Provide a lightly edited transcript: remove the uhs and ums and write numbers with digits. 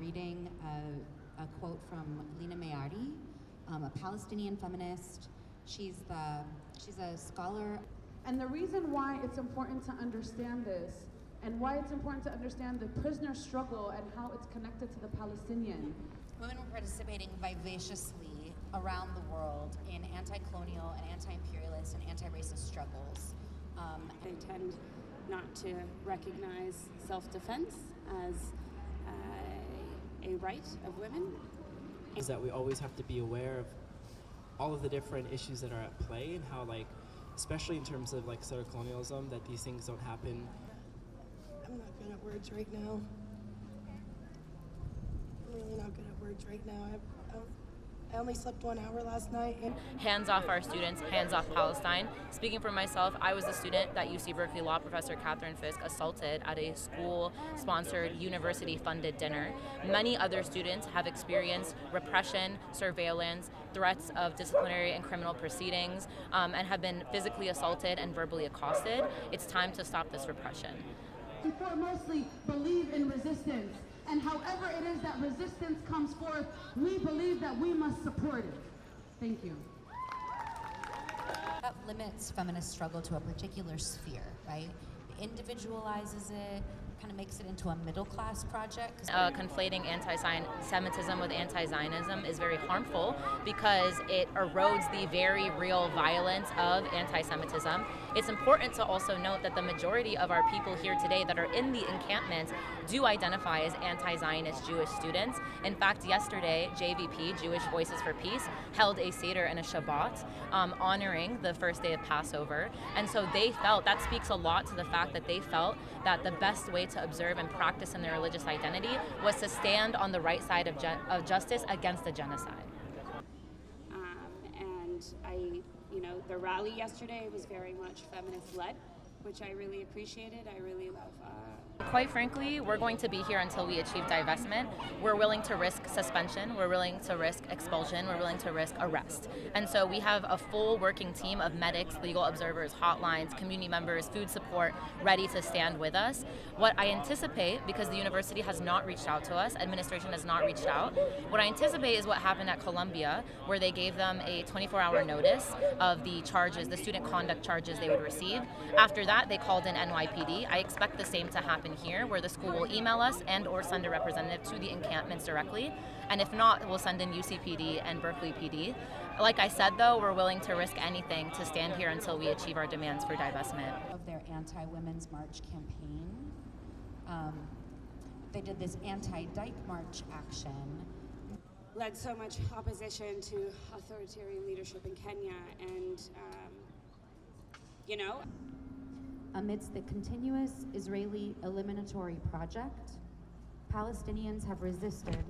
reading a quote from Lina Mayardi, a Palestinian feminist. She's a scholar. And the reason why it's important to understand this, and why it's important to understand the prisoner struggle and how it's connected to the Palestinian. Women were participating vivaciously around the world in anti-colonial and anti-imperialist and anti-racist struggles. They tend not to recognize self-defense as a right of women. Is that we always have to be aware of all of the different issues that are at play, and how, like, especially in terms of like settler colonialism, that these things don't happen. I'm not good at words right now. I'm really not good at words right now. I only slept 1 hour last night. Hands off our students, hands off Palestine. Speaking for myself, I was a student that UC Berkeley law professor Catherine Fisk assaulted at a school-sponsored, university-funded dinner. Many other students have experienced repression, surveillance, threats of disciplinary and criminal proceedings, and have been physically assaulted and verbally accosted. It's time to stop this repression. We foremostly believe in resistance. And however it is that resistance comes forth, we believe that we must support it. Thank you. That limits feminist struggle to a particular sphere, right? It individualizes it, kind of makes it into a middle-class project. Conflating anti-Semitism with anti-Zionism is very harmful because it erodes the very real violence of anti-Semitism. It's important to also note that the majority of our people here today that are in the encampments do identify as anti-Zionist Jewish students. In fact, yesterday, JVP, Jewish Voices for Peace, held a seder and a Shabbat honoring the first day of Passover. And so they felt, that speaks a lot to the fact that they felt that the best way to observe and practice in their religious identity was to stand on the right side of justice against the genocide. And the rally yesterday was very much feminist-led, which I really appreciated. I really love. Quite frankly, we're going to be here until we achieve divestment. We're willing to risk suspension, we're willing to risk expulsion, we're willing to risk arrest. And so we have a full working team of medics, legal observers, hotlines, community members, food support ready to stand with us. What I anticipate, because the university has not reached out to us, administration has not reached out, what I anticipate is what happened at Columbia, where they gave them a 24-hour notice of the charges, the student conduct charges they would receive. After that, they called in NYPD. I expect the same to happen here, where the school will email us and or send a representative to the encampments directly, and if not, we'll send in UCPD and Berkeley PD. Like I said, though, we're willing to risk anything to stand here until we achieve our demands for divestment. Of their anti-women's march campaign, they did this anti-Dyke March action. Led so much opposition to authoritarian leadership in Kenya, and Amidst the continuous Israeli eliminatory project, Palestinians have resisted